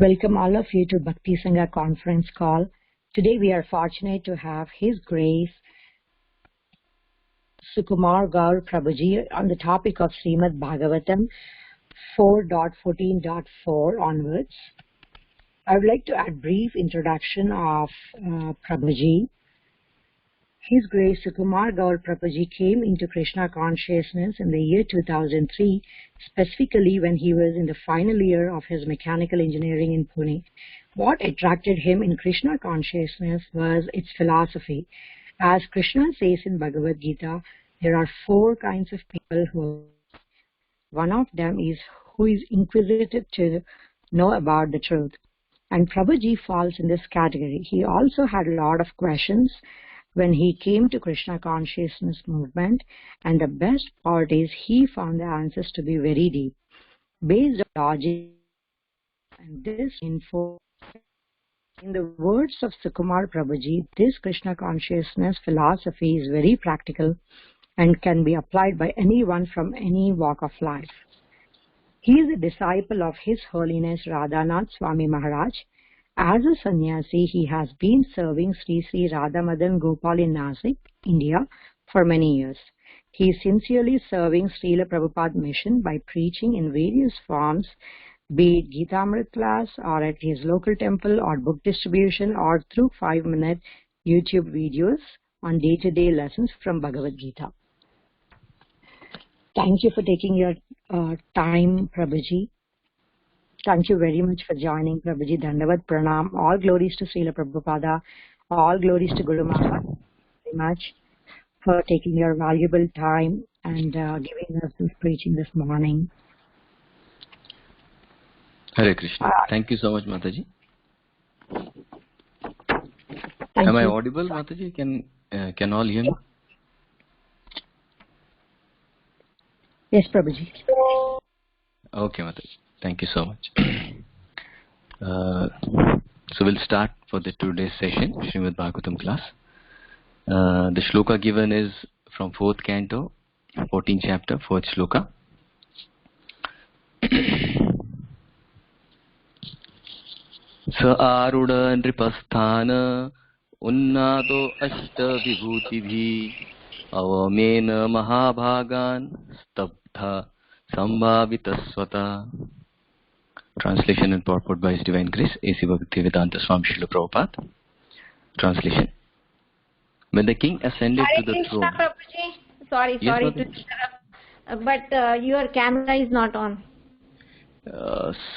Welcome all of you to Bhakti Sangha conference call. Today we are fortunate to have His Grace Sukumar Gaur Prabhuji on the topic of Srimad Bhagavatam 4.14.4 onwards. I would like to add brief introduction of Prabhuji. His Grace Sukumar Gaur Prabhuji came into Krishna consciousness in the year 2003, specifically when he was in the final year of his mechanical engineering in Pune. What attracted him in Krishna consciousness was its philosophy. As Krishna says in Bhagavad Gita, there are four kinds of people one of them is who is inquisitive to know about the truth. And Prabhuji falls in this category. He also had a lot of questions when he came to Krishna consciousness movement, and the best part is he found the answers to be very deep, based on logic and this info. In the words of Sukumar Prabhuji, this Krishna consciousness philosophy is very practical and can be applied by anyone from any walk of life. He is a disciple of His Holiness Radhanath Swami Maharaj. As a sannyasi, he has been serving Sri Sri Radha Madan Gopal in Nasik, India for many years. He is sincerely serving Srila Prabhupada mission by preaching in various forms, be it Gita Amrit class or at his local temple or book distribution or through 5-minute YouTube videos on day-to-day lessons from Bhagavad Gita. Thank you for taking your time, Prabhuji. Thank you very much for joining, Prabhuji. Dandavat Pranam. All glories to Srila Prabhupada. All glories to Guru Maharaj. Very much for taking your valuable time and giving us this preaching this morning. Hare Krishna. Thank you so much, Mataji. Am I audible, Mataji? Can all hear me? Yes, Prabhuji. Okay, Mataji. Thank you so much. So we'll start for the today's session, Srimad Bhagavatam class. The shloka given is from 4th canto, 14th chapter, 4th shloka. Sa arudha nripasthana unnado ashta vibhutibhi avamena mahabhagan stabdha sambhavitasvata. Translation and purport by His Divine Grace, A.C. Bhaktivedanta Swami Srila Prabhupada. Translation. When the king ascended to the throne... Prabhuji. Sorry to interrupt. But your camera is not on.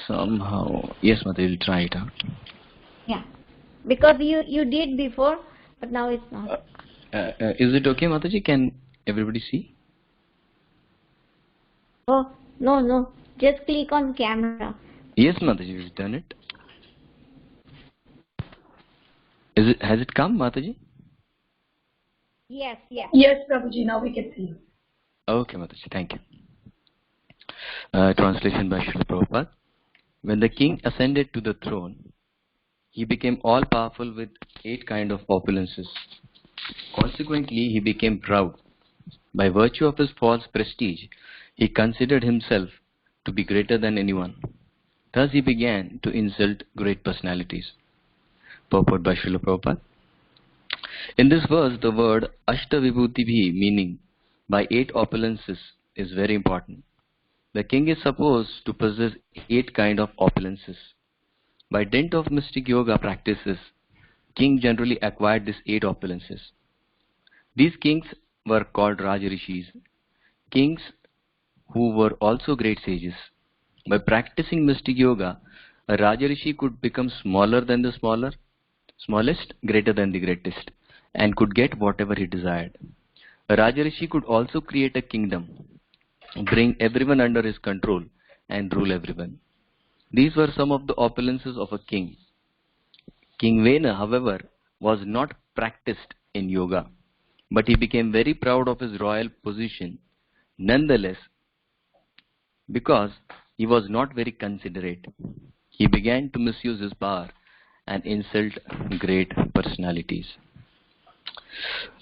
Somehow... Yes, Mother, we'll try it out. Yeah. Because you did before, but now it's not. Is it okay, Mataji? Can everybody see? Oh, no. Just click on camera. Yes, Mataji, we've done it. Has it come, Mataji? Yes. Yes, Prabhuji, now we can see you. Okay, Mataji, thank you. Translation by Srila Prabhupada. When the king ascended to the throne, he became all-powerful with 8 kinds of opulences. Consequently, he became proud. By virtue of his false prestige, he considered himself to be greater than anyone. Thus he began to insult great personalities. Purport by Srila Prabhupada. In this verse, the word Ashta Vibhutibhi, meaning by 8 opulences, is very important. The king is supposed to possess 8 kinds of opulences. By dint of mystic yoga practices, king generally acquired these 8 opulences. These kings were called Rajarishis, kings who were also great sages. By practicing mystic yoga, a Rajarishi could become smaller than the smallest, greater than the greatest, and could get whatever he desired. A Rajarishi could also create a kingdom, bring everyone under his control, and rule everyone. These were some of the opulences of a king. King Vena, however, was not practiced in yoga, but he became very proud of his royal position. Nonetheless, because he was not very considerate, he began to misuse his power and insult great personalities.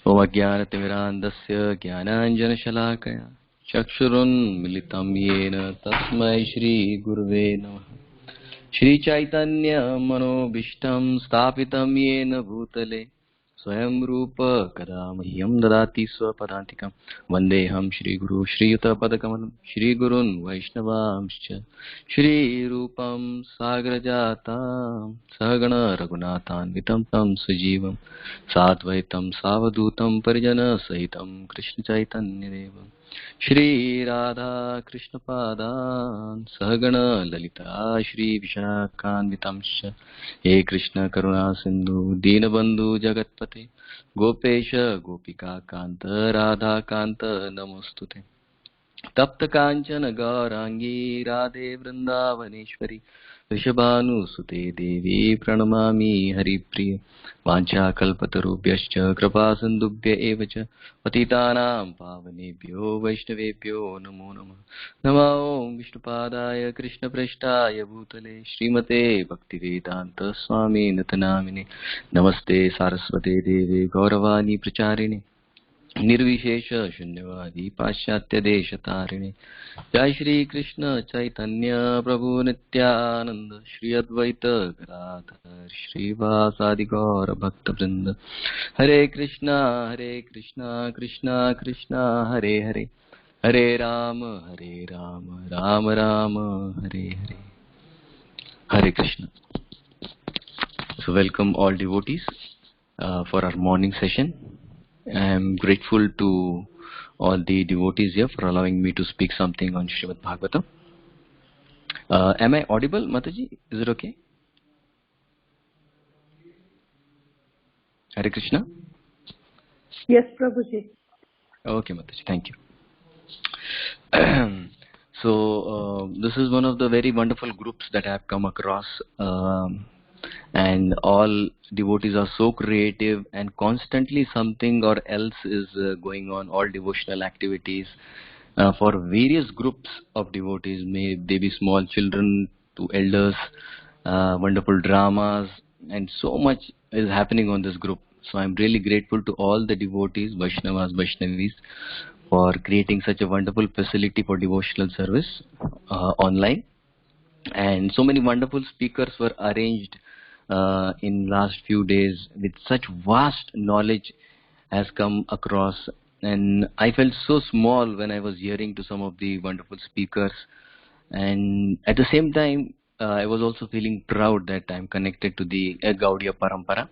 Om Ajnanatirmirandasya Jnananjana Shalakaya Chakshurun Militam Yena Tasmai Shri Gurve Namaha Shri Chaitanya Manobishtam Stapitam Yena Bhutale Swayam Rupa Kadamahyam Dadati Swapadantikam Vandeham Shri Guru Shri Yuta Padakamanam Shri Gurun Vaishnavamscha Shri Rupam Sagrajatam Sahagana Raghunathan Vitam Tam Sujivam Satvaitam Savadutam Parijana Sahitam Krishna Chaitanya Devam Shri Radha Krishna Padan Sahagana Lalita Shri Vishakhanvitamscha He Krishna Karuna Sindhu Dinabandhu Jagatpate Gopesha Gopika Kanta Radha Kanta Namostute Tapta Kanchana Gaurangi Radhe Vrindavaneshwari Rishabhanu Sute Devi Pranamami Haripriya Vancha Kalpatarubhyascha Kripa Sindhubhya Evacha Patitanam Pavanebhyo Vaishnavebhyo Namo Namah Namo Om Vishnupadaya Krishna Prashtaya Bhutale Srimate Bhaktivedanta Swami Natanamine Namaste Saraswate Devi Gauravani Pracharini Nirvishesha Shunyavadi Paschatya Desha Tarini Jai Shri Krishna Chaitanya Prabhu Nityananda Shri Advaita Gadadhar Shri Vasadi Gaura Bhakta Vrinda Hare Krishna Krishna Krishna Hare Hare Hare Rama Rama Rama Hare Hare Hare Krishna. So welcome all devotees for our morning session. I am grateful to all the devotees here for allowing me to speak something on Srimad Bhagavatam. Am I audible, Mataji? Is it okay? Hare Krishna? Yes, Prabhuji. Okay, Mataji, thank you. So, this is one of the very wonderful groups that I have come across. And all devotees are so creative and constantly something or else is going on, all devotional activities for various groups of devotees, may they be small children to elders, wonderful dramas, and so much is happening on this group. So I'm really grateful to all the devotees, Vaishnavas, Vaishnavis, for creating such a wonderful facility for devotional service online. And so many wonderful speakers were arranged in last few days with such vast knowledge has come across, and I felt so small when I was hearing to some of the wonderful speakers, and at the same time I was also feeling proud that I'm connected to the Gaudiya Parampara.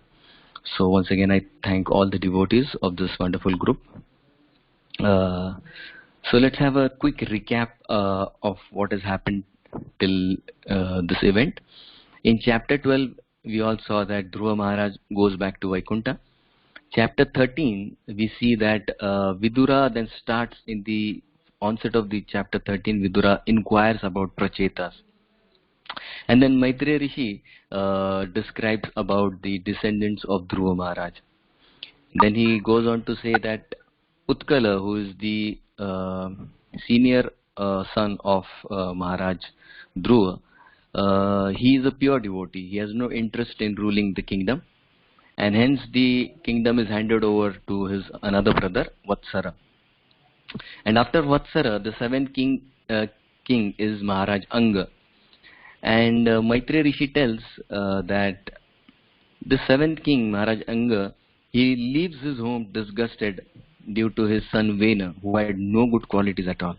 So once again I thank all the devotees of this wonderful group. So let's have a quick recap of what has happened till this event. In chapter 12, we all saw that Dhruva Maharaj goes back to Vaikuntha. Chapter 13, we see that Vidura then starts in the onset of the chapter 13, Vidura inquires about Prachetas. And then Maitreya Rishi describes about the descendants of Dhruva Maharaj. Then he goes on to say that Utkala, who is the senior son of Maharaj Dhruva, he is a pure devotee. He has no interest in ruling the kingdom, and hence the kingdom is handed over to his another brother, Vatsara. And after Vatsara, the seventh king is Maharaj Anga. And Maitreya Rishi tells that the seventh king, Maharaj Anga, he leaves his home disgusted due to his son Vena, who had no good qualities at all.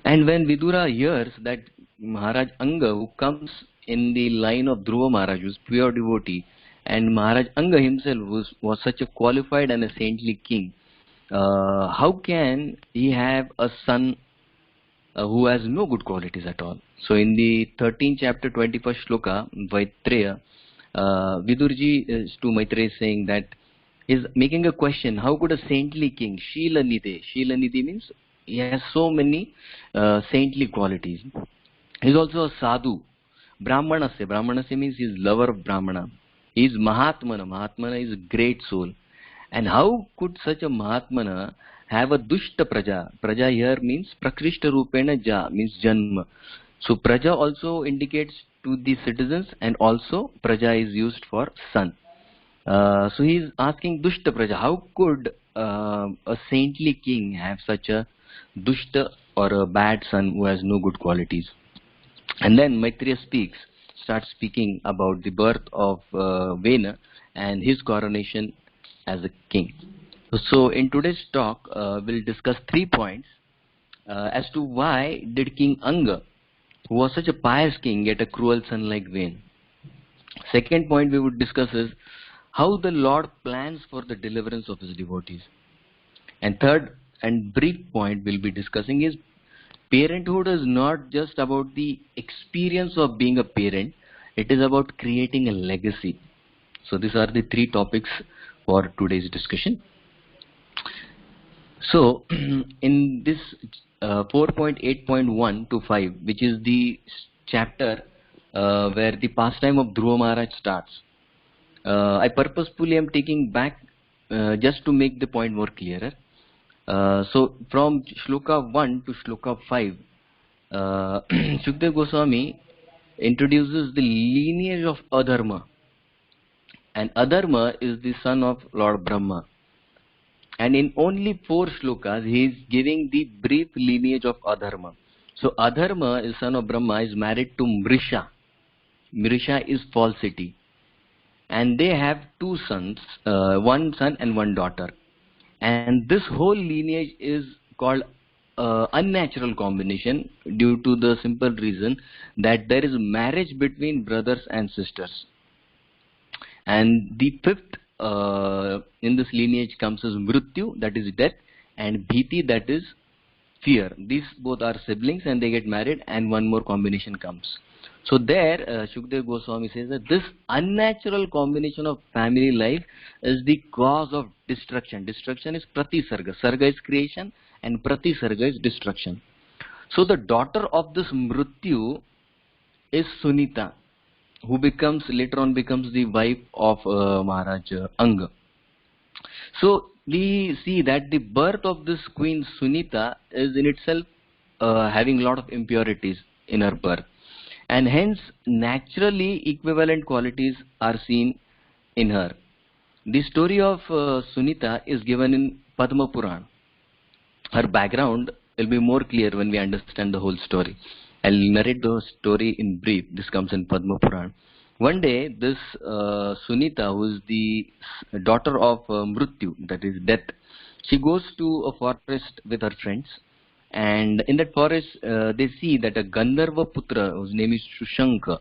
And when Vidura hears that Maharaj Anga, who comes in the line of Dhruva Maharaj, who is pure devotee, and Maharaj Anga himself was such a qualified and a saintly king, how can he have a son who has no good qualities at all? So in the 13th chapter, 21st shloka, Maitreya, Vidurji is to Maitreya saying that he's making a question, how could a saintly king, Shila Nidhi means he has so many saintly qualities. He is also a sadhu. Brahmanasya means he is lover of Brahmana. He is Mahatmana. Mahatmana is a great soul. And how could such a Mahatmana have a dushta praja? Praja here means prakrishta rupena ja, means janma. So praja also indicates to the citizens, and also praja is used for son. So he is asking dushta praja. How could a saintly king have such a dushta or a bad son who has no good qualities? And then Maitreya starts speaking about the birth of Vena and his coronation as a king. So in today's talk, we'll discuss 3 points as to why did King Anga, who was such a pious king, get a cruel son like Vena. Second point we would discuss is how the Lord plans for the deliverance of his devotees. And third and brief point we'll be discussing is parenthood is not just about the experience of being a parent, it is about creating a legacy. So these are the 3 topics for today's discussion. So in this 4.8.1 to 5, which is the chapter where the pastime of Dhruva Maharaj starts, I purposefully am taking back just to make the point more clearer. So from Shloka 1 to Shloka 5, Shukdev Goswami introduces the lineage of Adharma. And Adharma is the son of Lord Brahma. And in only 4 shlokas, he is giving the brief lineage of Adharma. So Adharma is son of Brahma, is married to Mrisha. Mrisha is falsity. And they have 2 sons, 1 son and 1 daughter. And this whole lineage is called unnatural combination due to the simple reason that there is marriage between brothers and sisters. And the 5th in this lineage comes as Mrityu, that is death, and Bhiti, that is fear. These both are siblings and they get married, and 1 more combination comes. So there Shukdev Goswami says that this unnatural combination of family life is the cause of destruction. Destruction is Pratisarga. Sarga is creation and Pratisarga is destruction. So the daughter of this Mrityu is Sunita, who later on becomes the wife of Maharaj Anga. So we see that the birth of this queen Sunita is in itself having a lot of impurities in her birth. And hence, naturally equivalent qualities are seen in her. The story of Sunita is given in Padma Puran. Her background will be more clear when we understand the whole story. I'll narrate the story in brief. This comes in Padma Puran. One day, this Sunita, who is the daughter of Mrityu, that is death, she goes to a forest with her friends. And in that forest, they see that a Gandharva Putra, whose name is Shushanka,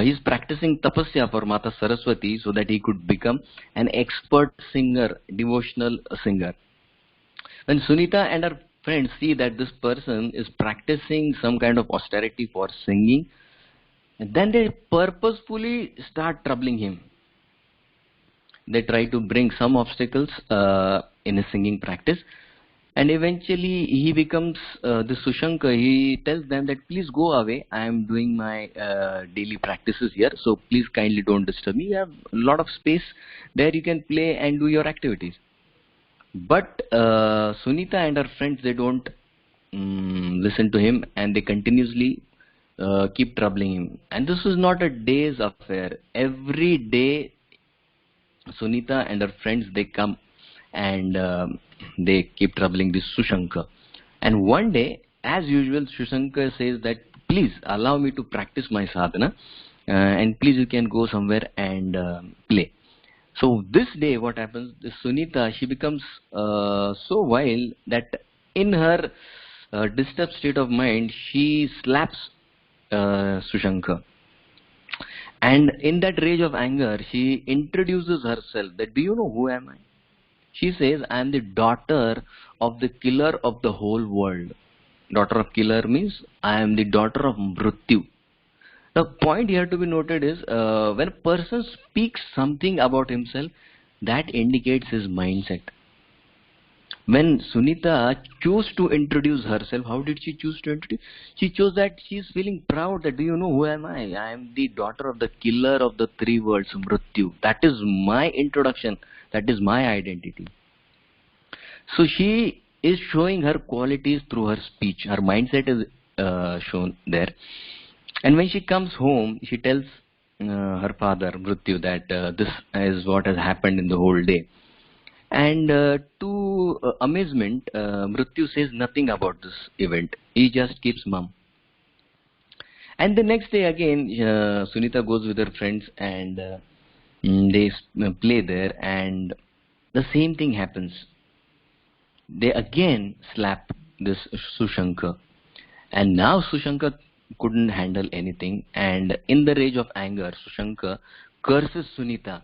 he is practicing tapasya for Mata Saraswati so that he could become an expert singer, devotional singer. When Sunita and her friends see that this person is practicing some kind of austerity for singing, then they purposefully start troubling him. They try to bring some obstacles in his singing practice. And eventually he becomes the Sushanka. He tells them that please go away. I am doing my daily practices here. So please kindly don't disturb me. You have a lot of space there. You can play and do your activities. But Sunita and her friends, they don't listen to him, and they continuously keep troubling him. And this is not a day's affair. Every day Sunita and her friends, they come and they keep troubling this Sushanka. And one day, as usual, Sushanka says that please allow me to practice my sadhana, and please you can go somewhere and play. So this day what happens, this Sunita, she becomes so wild that in her disturbed state of mind, she slaps Sushanka. And in that rage of anger, she introduces herself that, do you know who am I? She says, I am the daughter of the killer of the whole world. Daughter of killer means I am the daughter of Mrityu. The point here to be noted is when a person speaks something about himself, that indicates his mindset. When Sunita chose to introduce herself, how did she choose to introduce? She chose that she is feeling proud that, do you know who am I? I am the daughter of the killer of the 3 worlds, Mrityu. That is my introduction. That is my identity. So she is showing her qualities through her speech. Her mindset is shown there. And when she comes home, she tells her father, Mrityu, that this is what has happened in the whole day. And to amazement, Mrityu says nothing about this event. He just keeps mum. And the next day again, Sunita goes with her friends and they play there, and the same thing happens. They again slap this Sushanka, and now Sushanka couldn't handle anything, and in the rage of anger, Sushanka curses Sunita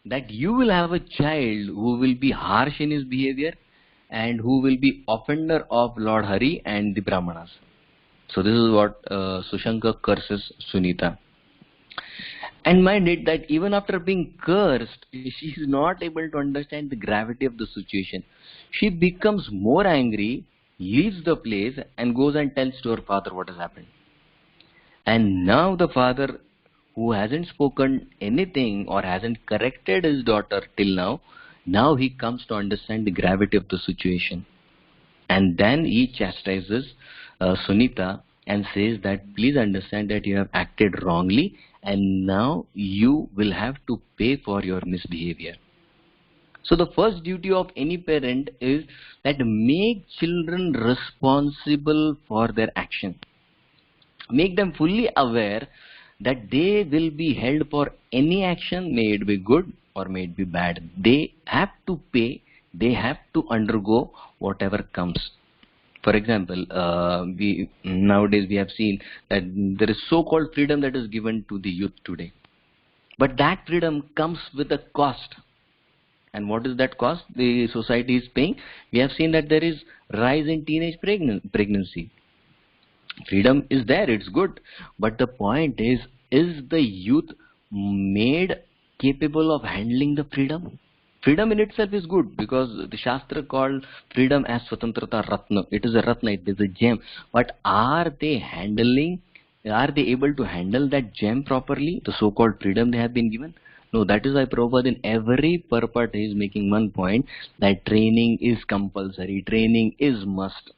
that you will have a child who will be harsh in his behavior and who will be offender of Lord Hari and the Brahmanas. So this is what Sushanka curses Sunita. And mind it that even after being cursed, she is not able to understand the gravity of the situation. She becomes more angry, leaves the place and goes and tells to her father what has happened. And now the father, who hasn't spoken anything or hasn't corrected his daughter till now he comes to understand the gravity of the situation. And then he chastises Sunita and says that please understand that you have acted wrongly and now you will have to pay for your misbehavior. So the first duty of any parent is that make children responsible for their action. Make them fully aware that they will be held for any action, may it be good or may it be bad. They have to pay, they have to undergo whatever comes. For example, nowadays we have seen that there is so-called freedom that is given to the youth today. But that freedom comes with a cost. And what is that cost the society is paying? We have seen that there is rise in teenage pregnancy. Freedom is there, it's good. But the point is the youth made capable of handling the freedom? Freedom in itself is good because the Shastra called freedom as Swatantrata Ratna. It is a Ratna, it is a gem. But are they able to handle that gem properly, the so-called freedom they have been given? No, that is why Prabhupada in every purport is making one point that training is compulsory, training is must.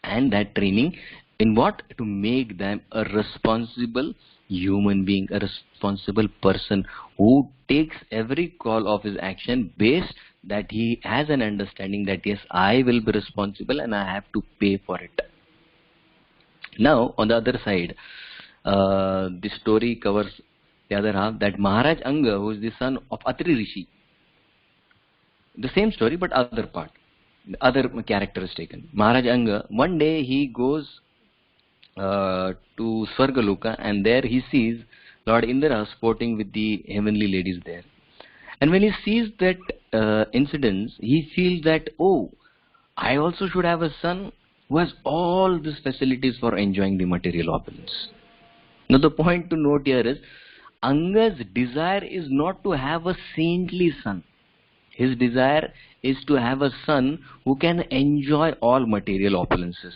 And that training in what? To make them a responsible human being, a responsible person who takes every call of his action based that he has an understanding that yes, I will be responsible and I have to pay for it. Now, on the other side, the story covers the other half, that Maharaj Anga, who is the son of Atri Rishi. The same story, but other part. The other character is taken. Maharaj Anga, one day he goes to Swargaloka and there he sees Lord Indra sporting with the heavenly ladies there. And when he sees that incident, he feels that, oh, I also should have a son who has all these facilities for enjoying the material opulence. Now the point to note here is, Anga's desire is not to have a saintly son. His desire is to have a son who can enjoy all material opulences.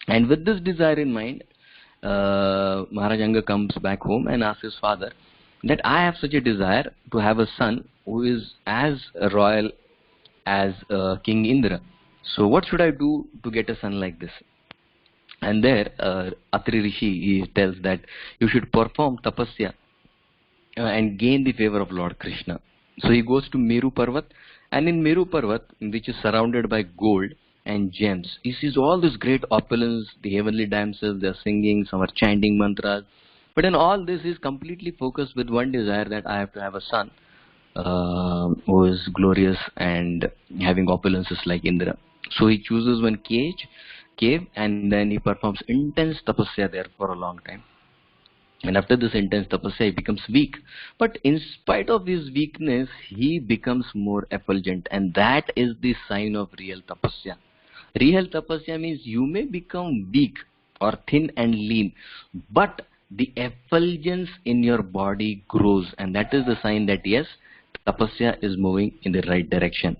And with this desire in mind, Maharaj Anga comes back home and asks his father that I have such a desire to have a son who is as royal as King Indra. So what should I do to get a son like this? And there Atri Rishi he tells that you should perform tapasya and gain the favor of Lord Krishna. So he goes to Meru Parvat, and in Meru Parvat, which is surrounded by gold and gems, he sees all this great opulence, the heavenly damsels, they are singing, some are chanting mantras. But in all this, he is completely focused with one desire, that I have to have a son who is glorious and having opulences like Indra. So he chooses one cave and then he performs intense tapasya there for a long time. And after this intense tapasya, he becomes weak. But in spite of his weakness, he becomes more effulgent. And that is the sign of real tapasya. Real tapasya means you may become weak or thin and lean, but the effulgence in your body grows. And that is the sign that yes, tapasya is moving in the right direction.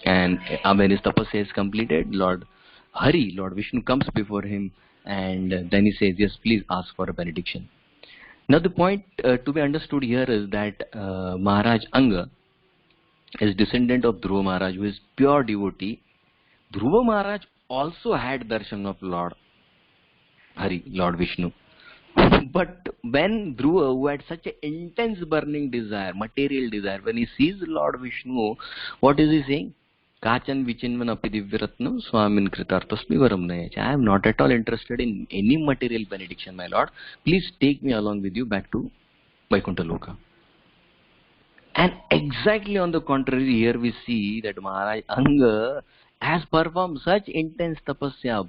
And when his tapasya is completed, Lord Vishnu comes before him and then he says, yes, please ask for a benediction. Now the point to be understood here is that Maharaj Anga is descendant of Dhruva Maharaj, who is pure devotee. Dhruva Maharaj also had darshan of Lord Vishnu. But when Dhruva, who had such an intense burning desire, material desire, when he sees Lord Vishnu, what is he saying? Kachan vichinvan api divyaratnam swamin kritartasmi varam nayacha. I am not at all interested in any material benediction, my lord. Please take me along with you back to Vaikuntha Loka. And exactly on the contrary, here we see that Maharaj Anga has performed such intense tapasya.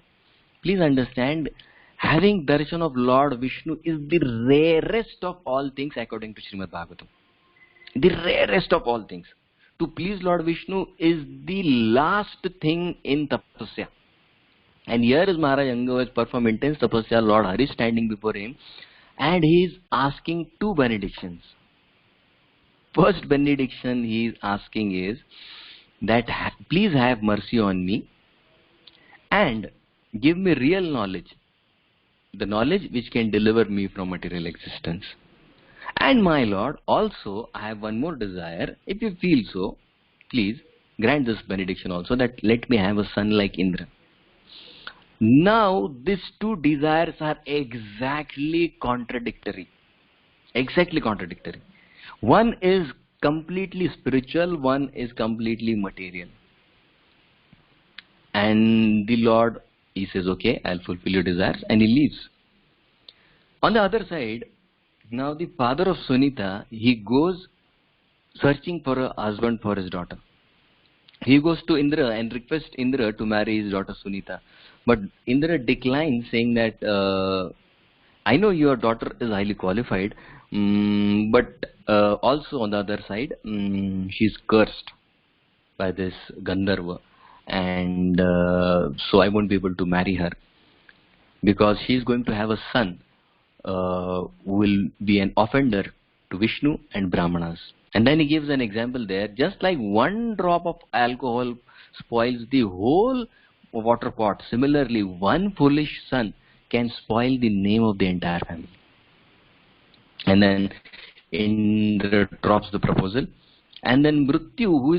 Please understand, having darshan of Lord Vishnu is the rarest of all things according to Srimad Bhagavatam. The rarest of all things. To please Lord Vishnu is the last thing in tapasya. And here is Maharaj Anga who has performed intense tapasya. Lord Hari is standing before him and he is asking two benedictions. First benediction he is asking is that please have mercy on me and give me real knowledge, the knowledge which can deliver me from material existence. And my Lord, also I have one more desire. If you feel so, please grant this benediction also, that let me have a son like Indra. Now these two desires are exactly contradictory. Exactly contradictory. One is completely spiritual, one is completely material. And the Lord, he says, okay, I'll fulfill your desires, and he leaves. On the other side, now the father of Sunita, he goes searching for a husband for his daughter. He goes to Indra and requests Indra to marry his daughter Sunita. But Indra declines, saying that, I know your daughter is highly qualified, but also on the other side, she's cursed by this Gandharva, and so I won't be able to marry her, because she's going to have a son who will be an offender to Vishnu and Brahmanas. And then he gives an example there, just like one drop of alcohol spoils the whole water pot, similarly one foolish son can spoil the name of the entire family. And then Indra drops the proposal, and then Mrityu, who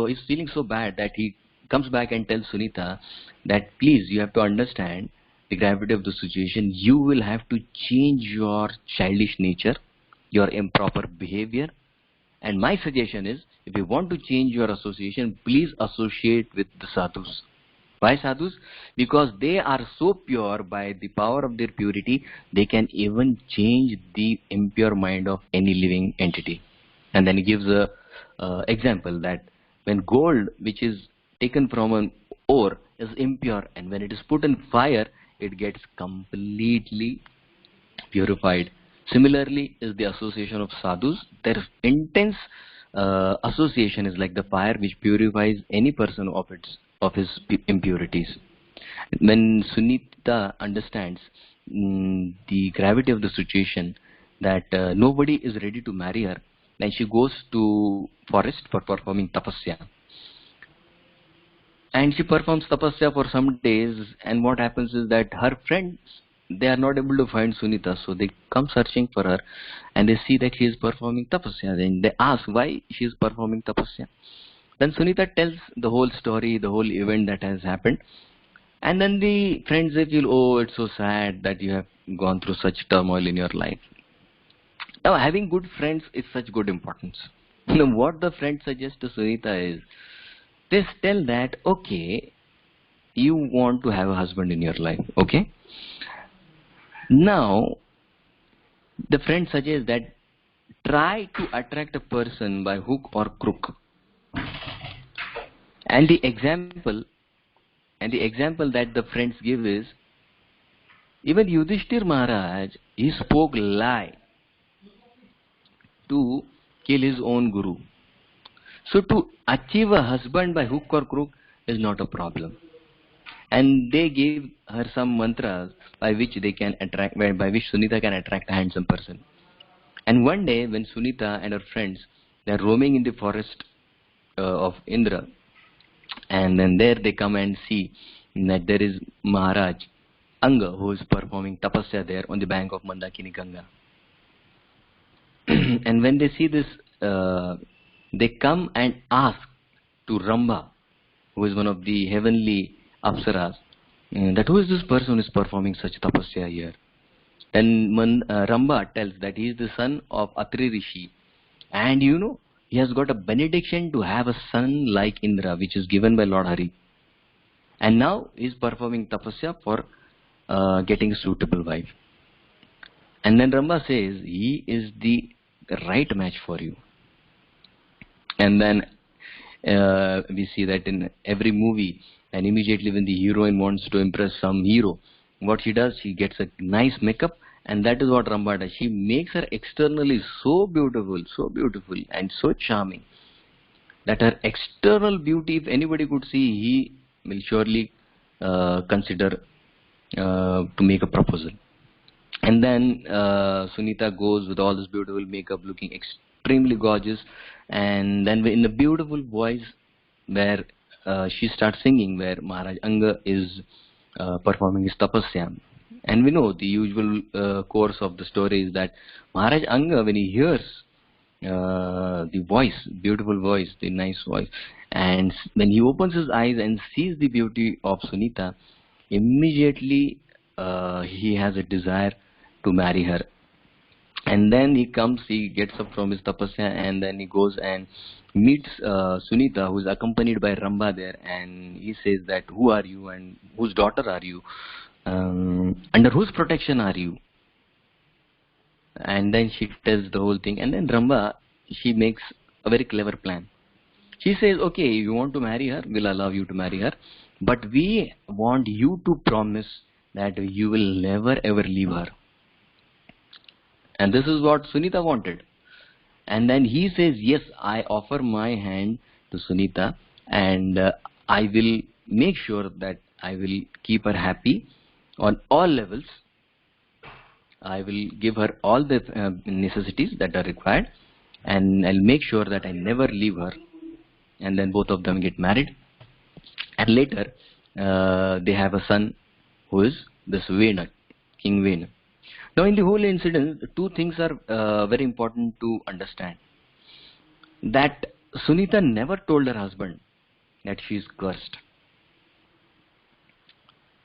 is feeling so bad that he comes back and tells Sunita that please, you have to understand the gravity of the situation. You will have to change your childish nature, your improper behavior, and my suggestion is, if you want to change your association, please associate with the sadhus. Why sadhus? Because they are so pure, by the power of their purity, they can even change the impure mind of any living entity. And then he gives a example that when gold, which is taken from an ore, is impure, and when it is put in fire, it gets completely purified. Similarly is the association of sadhus. Their intense association is like the fire which purifies any person of his impurities. When Sunita understands the gravity of the situation, that nobody is ready to marry her, then she goes to forest for performing tapasya. And she performs tapasya for some days, and what happens is that her friends, they are not able to find Sunita, so they come searching for her, and they see that she is performing tapasya. Then they ask why she is performing tapasya. Then Sunita tells the whole story, the whole event that has happened. And then the friends, they feel, oh, it's so sad that you have gone through such turmoil in your life. Now, having good friends is such good importance. Now, what the friends suggest to Sunita is, they tell that, okay, you want to have a husband in your life, okay? Now, the friend suggests that try to attract a person by hook or crook. And the example that the friends give is, even Yudhishthir Maharaj, he spoke lie to kill his own guru. So to achieve a husband by hook or crook is not a problem. And they gave her some mantras by which Sunita can attract a handsome person. And one day when Sunita and her friends, they are roaming in the forest of Indra, and then there they come and see that there is Maharaj Anga, who is performing tapasya there on the bank of Mandakini Ganga. And when they see this, they come and ask to Ramba, who is one of the heavenly apsaras, that who is this person who is performing such tapasya here. Then Ramba tells that he is the son of Atri Rishi, and he has got a benediction to have a son like Indra, which is given by Lord Hari. And now he is performing tapasya for getting a suitable wife. And then Ramba says, he is the right match for you. And then we see that in every movie, and immediately when the heroine wants to impress some hero, what she does, she gets a nice makeup, and that is what Ramba does. She makes her externally so beautiful and so charming, that her external beauty, if anybody could see, he will surely consider to make a proposal. And then Sunita goes with all this beautiful makeup, looking extremely gorgeous, and then in the beautiful voice where she starts singing, where Maharaj Anga is performing his tapasya. And we know the usual course of the story is that Maharaj Anga, when he hears the voice, beautiful voice, the nice voice, and when he opens his eyes and sees the beauty of Sunita, immediately he has a desire to marry her. And then he gets up from his tapasya, and then he goes and meets Sunita, who is accompanied by Ramba there, and he says that, who are you and whose daughter are you? Under whose protection are you? And then she tells the whole thing, and then Ramba, she makes a very clever plan. She says, okay, you want to marry her, we'll allow you to marry her, but we want you to promise that you will never ever leave her. And this is what Sunita wanted. And then he says, yes, I offer my hand to Sunita, and I will make sure that I will keep her happy on all levels. I will give her all the necessities that are required, and I'll make sure that I never leave her. And then both of them get married. And later, they have a son who is this Vena, King Vena. Now, in the whole incident, two things are very important to understand. That Sunita never told her husband that she is cursed.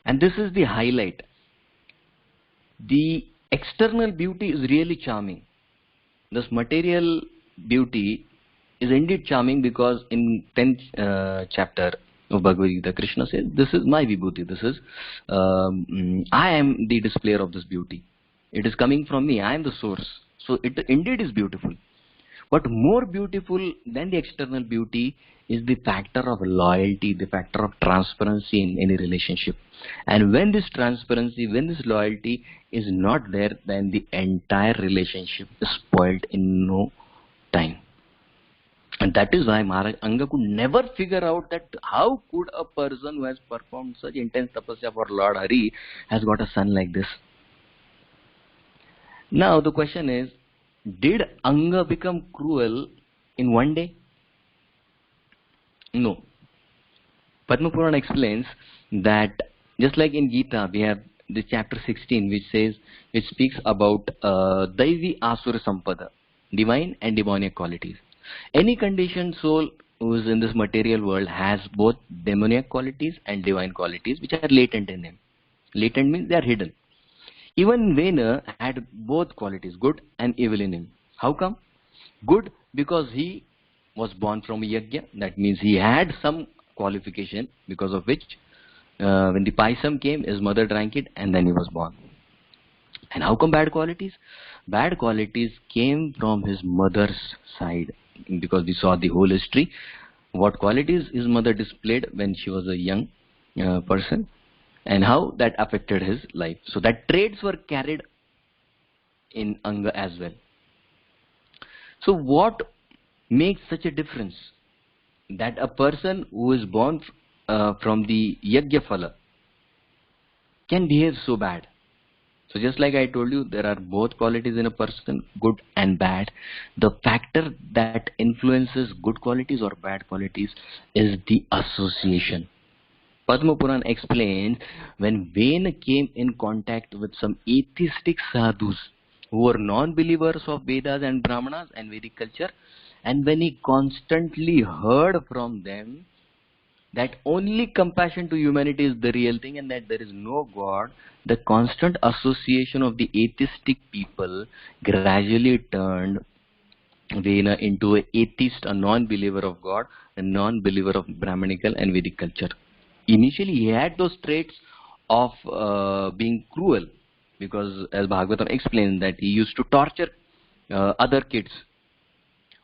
And this is the highlight. The external beauty is really charming. This material beauty is indeed charming, because in 10th chapter of Bhagavad Gita, Krishna says, this is my vibhuti. This is, I am the displayer of this beauty. It is coming from me. I am the source. So it indeed is beautiful. But more beautiful than the external beauty is the factor of loyalty, the factor of transparency in any relationship. And when this transparency, when this loyalty is not there, then the entire relationship is spoiled in no time. And that is why Maharaj Anga could never figure out that how could a person who has performed such intense tapasya for Lord Hari has got a son like this. Now the question is, did Anga become cruel in one day? No. Padma Purana explains that just like in Gita, we have the chapter 16 which speaks about Daivi Asura Sampada, divine and demoniac qualities. Any conditioned soul who is in this material world has both demoniac qualities and divine qualities which are latent in him. Latent means they are hidden. Even Vena had both qualities, good and evil in him. How come? Good, because he was born from a yajna. That means he had some qualification, because of which when the paisam came, his mother drank it, and then he was born. And how come bad qualities? Bad qualities came from his mother's side, because we saw the whole history. What qualities his mother displayed when she was a young person, and how that affected his life. So that traits were carried in Anga as well. So what makes such a difference? That a person who is born from the Yajna Phala can behave so bad. So just like I told you, there are both qualities in a person, good and bad. The factor that influences good qualities or bad qualities is the association. Padma Puran explains, when Vena came in contact with some atheistic sadhus who were non-believers of Vedas and Brahmanas and Vedic culture, and when he constantly heard from them that only compassion to humanity is the real thing and that there is no God, the constant association of the atheistic people gradually turned Vena into an atheist, a non-believer of God, a non-believer of Brahmanical and Vedic culture. Initially, he had those traits of being cruel, because as Bhagavatam explains that he used to torture other kids.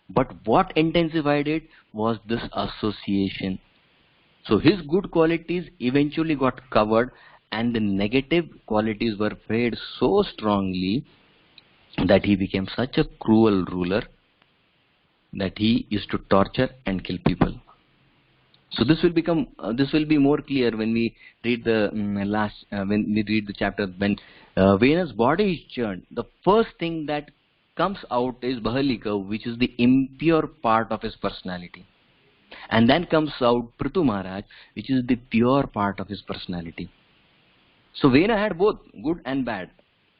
But what intensified it was this association. So his good qualities eventually got covered, and the negative qualities were fed so strongly that he became such a cruel ruler that he used to torture and kill people. So this will become this will be more clear when we read the when we read the chapter when Vena's body is churned. The first thing that comes out is Bahalika, which is the impure part of his personality, and then comes out Prithu Maharaj, which is the pure part of his personality. So Vena had both good and bad,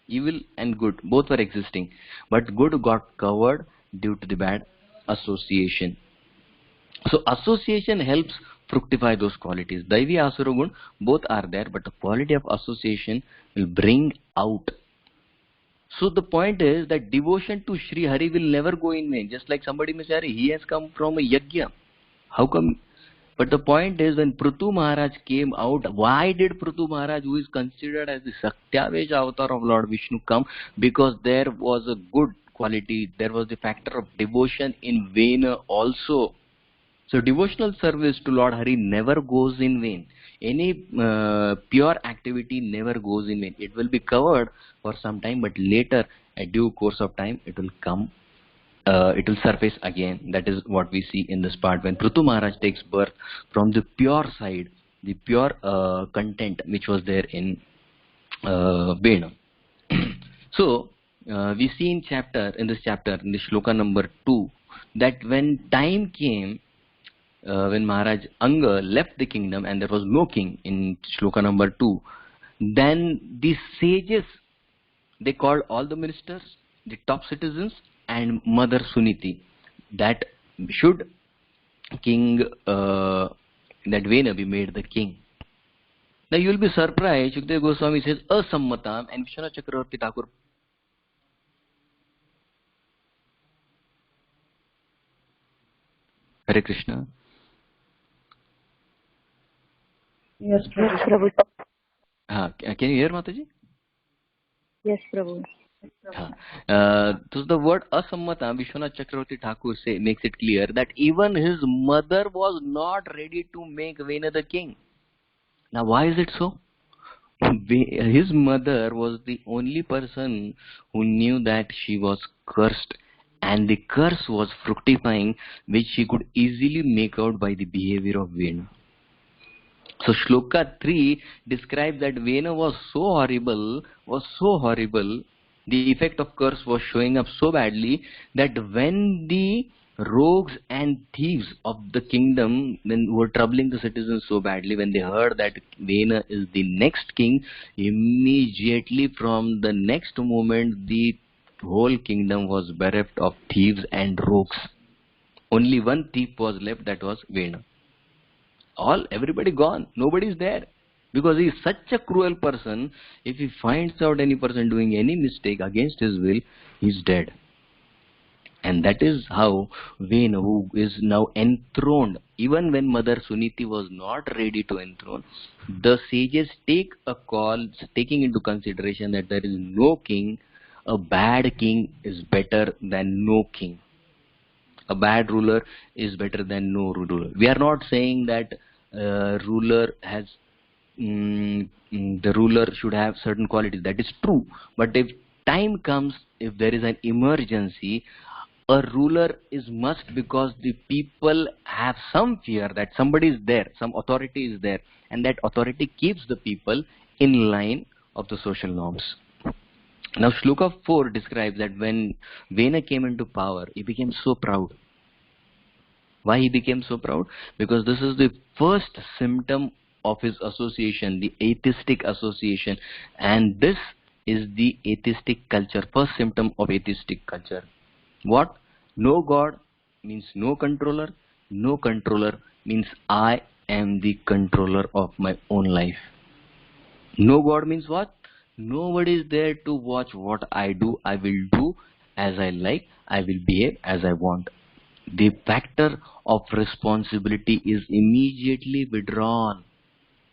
evil and good, both were existing, but good got covered due to the bad association. So association helps fructify those qualities. Daivi Asura Gun, both are there, but the quality of association will bring out. So the point is that devotion to Sri Hari will never go in vain. Just like somebody may say, he has come from a yajna. How come? But the point is, when Prithu Maharaj came out, why did Prithu Maharaj, who is considered as the Satyavesh avatar of Lord Vishnu, come? Because there was a good quality, there was the factor of devotion in Vena also. So devotional service to Lord Hari never goes in vain. Any pure activity never goes in vain. It will be covered for some time, but later, at due course of time, it will come. It will surface again. That is what we see in this part when Prithu Maharaj takes birth from the pure side, the pure content which was there in Vena. So we see in this chapter, in the shloka number 2, that when time came, when Maharaj Anga left the kingdom and there was no king in shloka number 2, then the sages, they called all the ministers, the top citizens, and Mother Suniti, that should king, that Vena be made the king. Now you will be surprised, Shukdev Goswami says, Asammatam, and Vishwanath Chakravarti Thakur. Hare Krishna. Yes, Prabhu. Can you hear, Mataji? Yes, Prabhu. So the word Asammata, Vishwanath Chakravarti Thakur makes it clear that even his mother was not ready to make Vena the king. Now why is it so? His mother was the only person who knew that she was cursed, and the curse was fructifying, which she could easily make out by the behavior of Vena. So Shloka 3 describes that Vena was so horrible, the effect of curse was showing up so badly that when the rogues and thieves of the kingdom then were troubling the citizens so badly, when they heard that Vena is the next king, immediately from the next moment the whole kingdom was bereft of thieves and rogues. Only one thief was left, that was Vena. Everybody gone, nobody is there. Because he is such a cruel person, if he finds out any person doing any mistake against his will, he is dead. And that is how Vena, who is now enthroned, even when Mother Suniti was not ready to enthrone, the sages take a call, taking into consideration that there is no king, a bad king is better than no king. A bad ruler is better than no ruler. We are not saying that ruler has the ruler should have certain qualities. That is true. But if time comes, if there is an emergency, a ruler is must, because the people have some fear that somebody is there, some authority is there, and that authority keeps the people in line of the social norms. Now Shloka 4 describes that when Vena came into power, he became so proud. Why he became so proud? Because this is the first symptom of his association, the atheistic association, and this is the atheistic culture, first symptom of atheistic culture. What? No God means no controller means I am the controller of my own life. No God means what? Nobody is there to watch what I do, I will do, as I like, I will behave as I want. The factor of responsibility is immediately withdrawn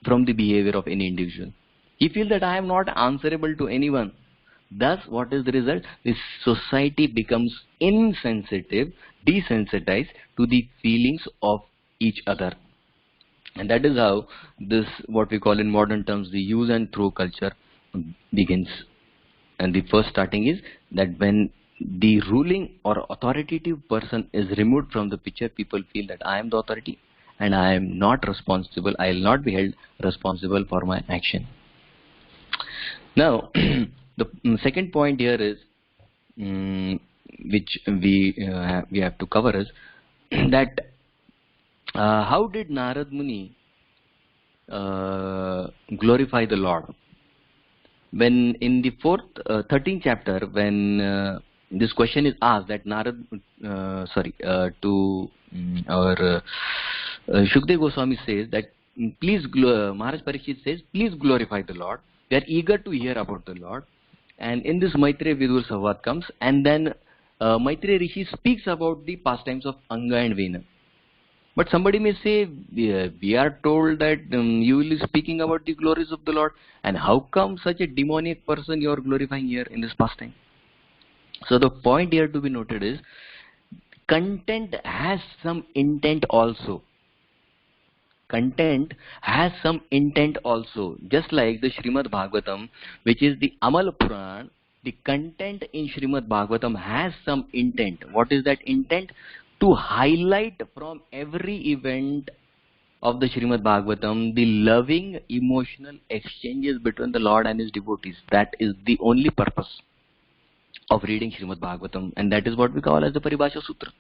from the behavior of any individual. He feels that I am not answerable to anyone. Thus, what is the result? This society becomes insensitive, desensitized to the feelings of each other. And that is how this, what we call in modern terms, the use and throw culture begins. And the first starting is that when the ruling or authoritative person is removed from the picture, people feel that I am the authority and I am not responsible. I will not be held responsible for my action. Now, the second point here is, which we have to cover, is that how did Narad Muni glorify the Lord? When in the 13th chapter, when this question is asked, that Narad, our Shukdev Goswami says that please, Maharaj Parikshit says, please glorify the Lord. We are eager to hear about the Lord. And in this Maitreya Vidur Samvad comes, and then Maitreya Rishi speaks about the pastimes of Anga and Vena. But somebody may say, we are told that you will be speaking about the glories of the Lord, and how come such a demoniac person you are glorifying here in this pastime? So the point here to be noted is, content has some intent also. Content has some intent also. Just like the Srimad Bhagavatam, which is the Amal Puran, the content in Srimad Bhagavatam has some intent. What is that intent? To highlight from every event of the Srimad Bhagavatam the loving emotional exchanges between the Lord and his devotees. That is the only purpose of reading Srimad Bhagavatam, and that is what we call as the Paribhasha Sutra.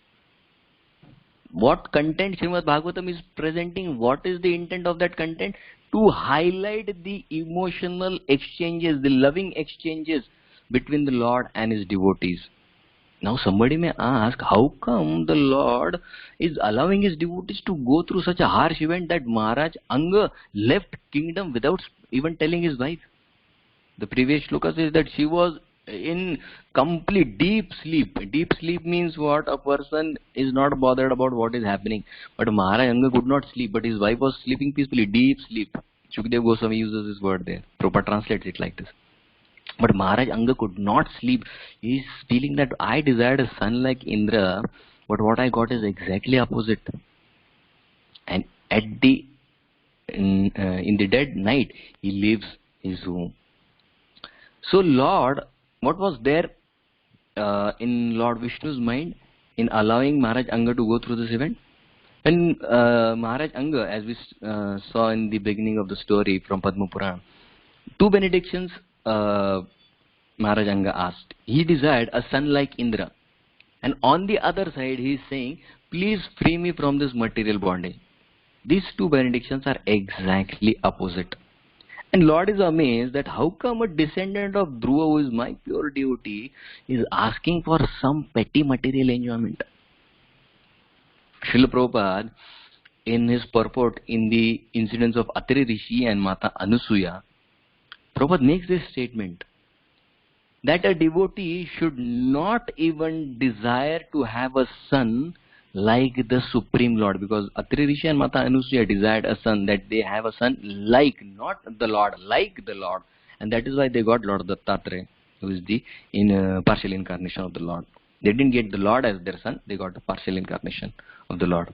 What content Srimad Bhagavatam is presenting, what is the intent of that content? To highlight the emotional exchanges, the loving exchanges between the Lord and his devotees. Now somebody may ask, how come the Lord is allowing his devotees to go through such a harsh event that Maharaj Anga left kingdom without even telling his wife? The previous shloka says that she was in complete deep sleep. Deep sleep means what? A person is not bothered about what is happening. But Maharaj Anga could not sleep, but his wife was sleeping peacefully. Deep sleep. Shukdev Goswami uses this word there. Prabhupada translates it like this. But Maharaj Anga could not sleep. He is feeling that I desired a son like Indra, but what I got is exactly opposite. And at the in the dead night, he leaves his room. So Lord, what was there in Lord Vishnu's mind in allowing Maharaj Anga to go through this event? When Maharaj Anga, as we saw in the beginning of the story from Padma Purana, two benedictions Maharaj Anga asked. He desired a son like Indra. And on the other side, he is saying, please free me from this material bondage. These two benedictions are exactly opposite. And Lord is amazed that how come a descendant of Dhruva, who is my pure devotee, is asking for some petty material enjoyment. Srila Prabhupada, in his purport in the incidents of Atri Rishi and Mata Anusuya, Prabhupada makes this statement that a devotee should not even desire to have a son like the Supreme Lord, because Atri Rishi and Mata Anusuya desired a son, that they have a son like, not the Lord, like the Lord. And that is why they got Lord Dattatreya, who is the partial incarnation of the Lord. They didn't get the Lord as their son, they got the partial incarnation of the Lord.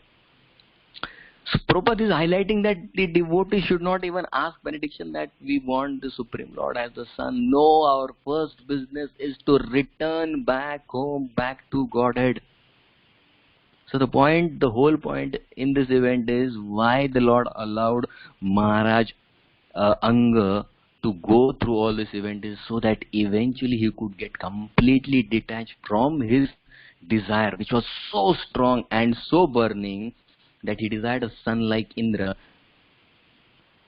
So Prabhupada is highlighting that the devotee should not even ask benediction that we want the Supreme Lord as the son. No, our first business is to return back home, back to Godhead. So the whole point in this event is why the Lord allowed Maharaj Anga to go through all this event is so that eventually he could get completely detached from his desire, which was so strong and so burning that he desired a son like Indra.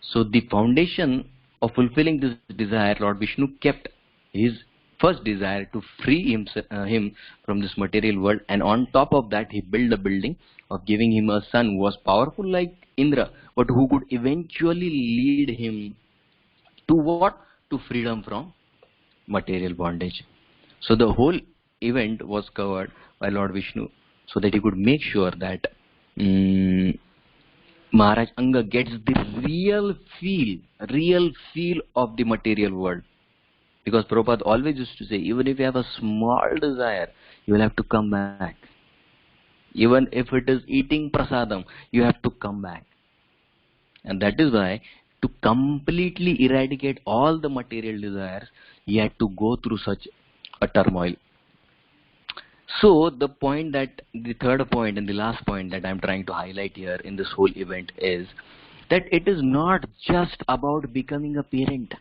So the foundation of fulfilling this desire, Lord Vishnu kept his first desire to free him from this material world, and on top of that he built a building of giving him a son who was powerful like Indra, but who could eventually lead him to what? To freedom from material bondage. So the whole event was covered by Lord Vishnu so that he could make sure that Maharaj Anga gets the real feel of the material world. Because Prabhupada always used to say, even if you have a small desire, you will have to come back. Even if it is eating prasadam, you have to come back. And that is why, to completely eradicate all the material desires, he had to go through such a turmoil. So, the third point and the last point that I am trying to highlight here in this whole event is that it is not just about becoming a parent.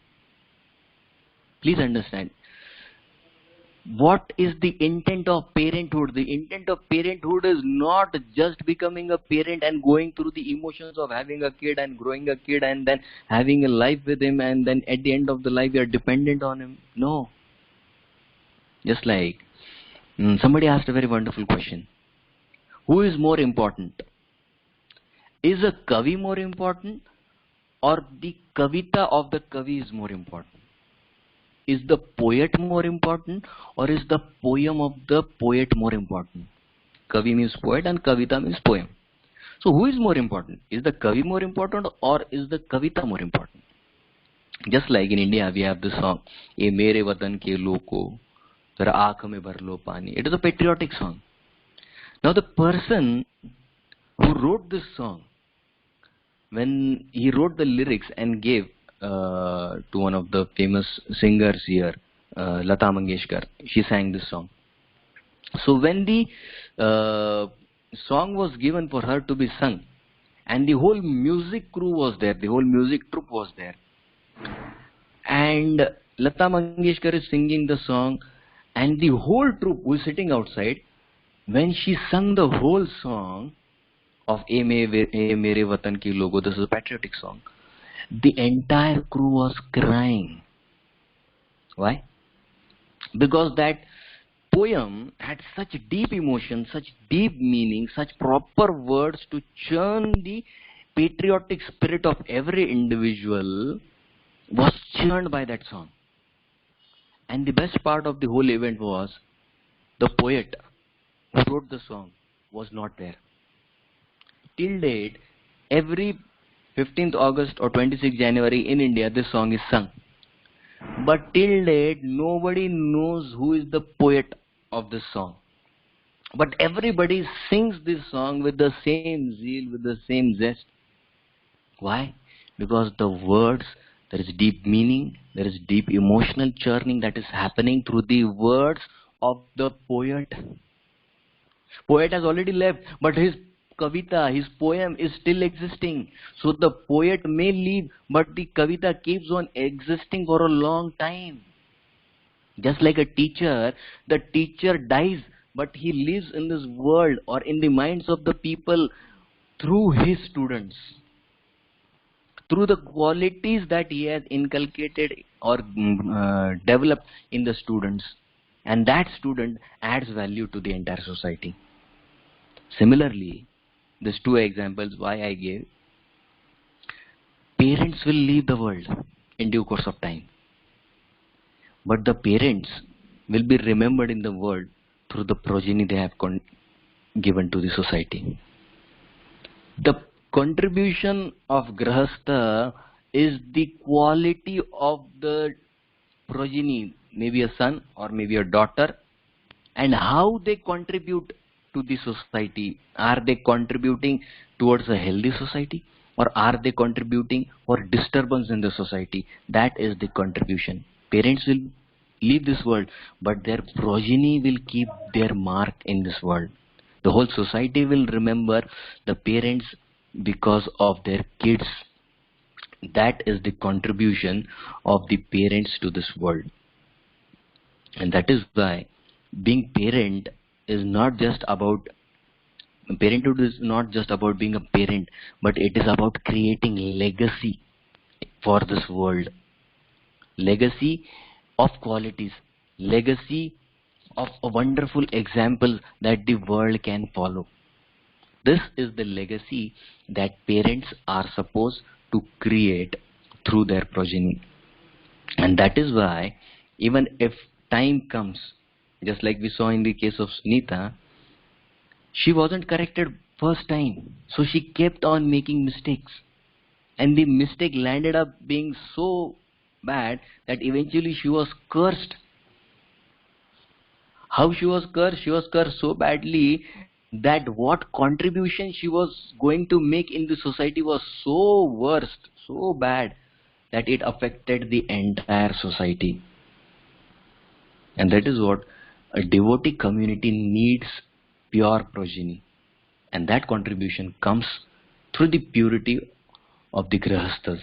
Please understand. What is the intent of parenthood? The intent of parenthood is not just becoming a parent and going through the emotions of having a kid and growing a kid and then having a life with him, and then at the end of the life you are dependent on him. No. Just like somebody asked a very wonderful question. Who is more important? Is a Kavi more important, or the Kavita of the Kavi is more important? Is the poet more important, or is the poem of the poet more important? Kavi means poet and Kavita means poem. So who is more important? Is the Kavi more important, or is the Kavita more important? Just like in India we have this song, "Ye mere vatan ke loko, tera aankh mein bhar lo pani." It is a patriotic song. Now the person who wrote this song, when he wrote the lyrics and gave to one of the famous singers here, Lata Mangeshkar, she sang this song. So when the song was given for her to be sung, and the whole music crew was there, the whole music troupe was there, and Lata Mangeshkar is singing the song, and the whole troupe who is sitting outside, when she sung the whole song of "Ye Mere Vatan Ki Logo," this is a patriotic song, the entire crew was crying. Why? Because that poem had such deep emotion, such deep meaning, such proper words to churn the patriotic spirit of every individual, was churned by that song. And the best part of the whole event was, the poet who wrote the song was not there. Till date, every 15th August or 26th January in India, this song is sung. But till date, nobody knows who is the poet of this song. But everybody sings this song with the same zeal, with the same zest. Why? Because the words, there is deep meaning, there is deep emotional churning that is happening through the words of the poet. Poet has already left, but his Kavita, his poem is still existing. So the poet may leave, but the Kavita keeps on existing for a long time. Just like a teacher, the teacher dies, but he lives in this world or in the minds of the people through his students, through the qualities that he has inculcated or developed in the students. And that student adds value to the entire society. Similarly, these two examples why I gave, parents will leave the world in due course of time. But the parents will be remembered in the world through the progeny they have given to the society. The contribution of Grahastha is the quality of the progeny, maybe a son or maybe a daughter, and how they contribute to the society. Are they contributing towards a healthy society, or are they contributing for disturbance in the society? That is the contribution. Parents will leave this world, but their progeny will keep their mark in this world. The whole society will remember the parents because of their kids. That is the contribution of the parents to this world. And that is why being parent is not just about, parenthood is not just about being a parent, but it is about creating legacy for this world. Legacy of qualities, legacy of a wonderful example that the world can follow. This is the legacy that parents are supposed to create through their progeny. And that is why, even if time comes Just like we saw in the case of Sunita, she wasn't corrected first time. So she kept on making mistakes. And the mistake landed up being so bad that eventually she was cursed. How she was cursed? She was cursed so badly that what contribution she was going to make in the society was so worst, so bad, that it affected the entire society. And that is what a devotee community needs: pure progeny. And that contribution comes through the purity of the grihasthas.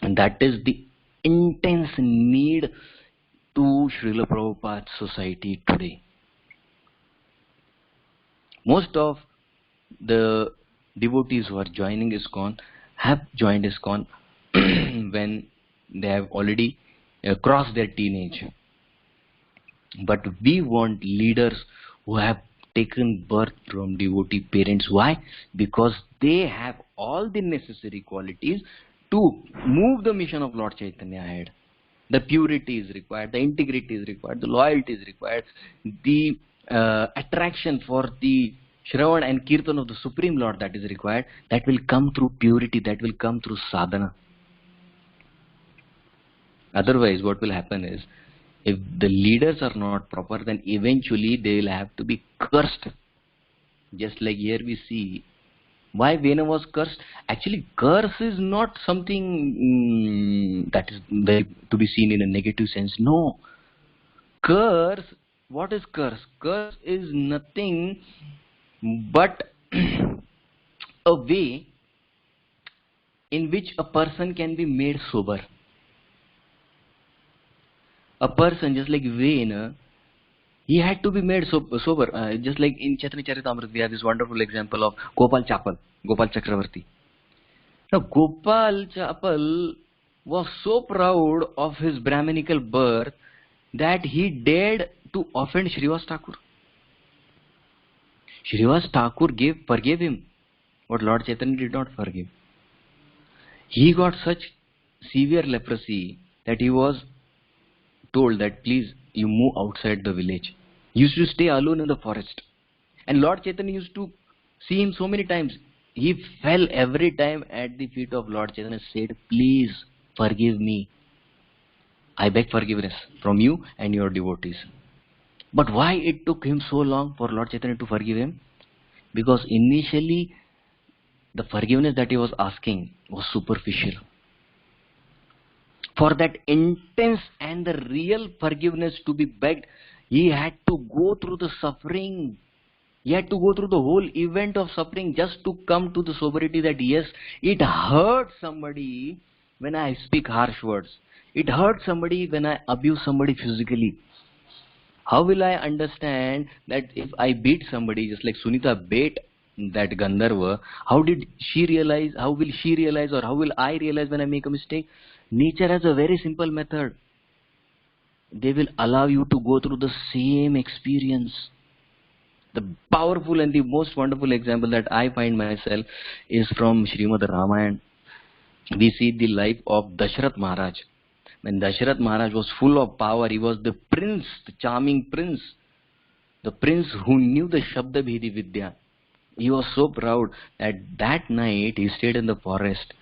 And that is the intense need to Srila Prabhupada's society today. Most of the devotees who are joining ISKCON have joined ISKCON when they have already crossed their teenage. But we want leaders who have taken birth from devotee parents. Why? Because they have all the necessary qualities to move the mission of Lord Chaitanya ahead. The purity is required, the integrity is required, the loyalty is required, the attraction for the Shravan and Kirtan of the Supreme Lord that is required. That will come through purity, that will come through sadhana. Otherwise, what will happen is, if the leaders are not proper, then eventually they will have to be cursed. Just like here we see, why Vena was cursed? Actually, curse is not something that is to be seen in a negative sense. No. Curse, what is curse? Curse is nothing but a way in which a person can be made sober. A person, just like Vena, he had to be made sober. Just like in Chaitanya Charitamrita, we have this wonderful example of Gopal Chapal, Gopal Chakravarti. Now, Gopal Chapal was so proud of his Brahminical birth that he dared to offend Srivas Thakur. Srivas Thakur forgave him, but Lord Chaitanya did not forgive. He got such severe leprosy that he was told that please you move outside the village. He used to stay alone in the forest. And Lord Chaitanya used to see him so many times. He fell every time at the feet of Lord Chaitanya, said, please forgive me. I beg forgiveness from you and your devotees. But why it took him so long for Lord Chaitanya to forgive him? Because initially the forgiveness that he was asking was superficial. For that intense and the real forgiveness to be begged, he had to go through the suffering. He had to go through the whole event of suffering just to come to the sobriety that yes, it hurts somebody when I speak harsh words. It hurts somebody when I abuse somebody physically. How will I understand that if I beat somebody, just like Sunita beat that Gandharva, how did she realize, how will she realize, or how will I realize when I make a mistake? Nature has a very simple method. They will allow you to go through the same experience. The powerful and the most wonderful example that I find myself is from Srimad Ramayana. We see the life of Dashrath Maharaj. When Dashrath Maharaj was full of power, he was the prince, the charming prince, the prince who knew the Shabda Bhedi Vidya. He was so proud that night he stayed in the forest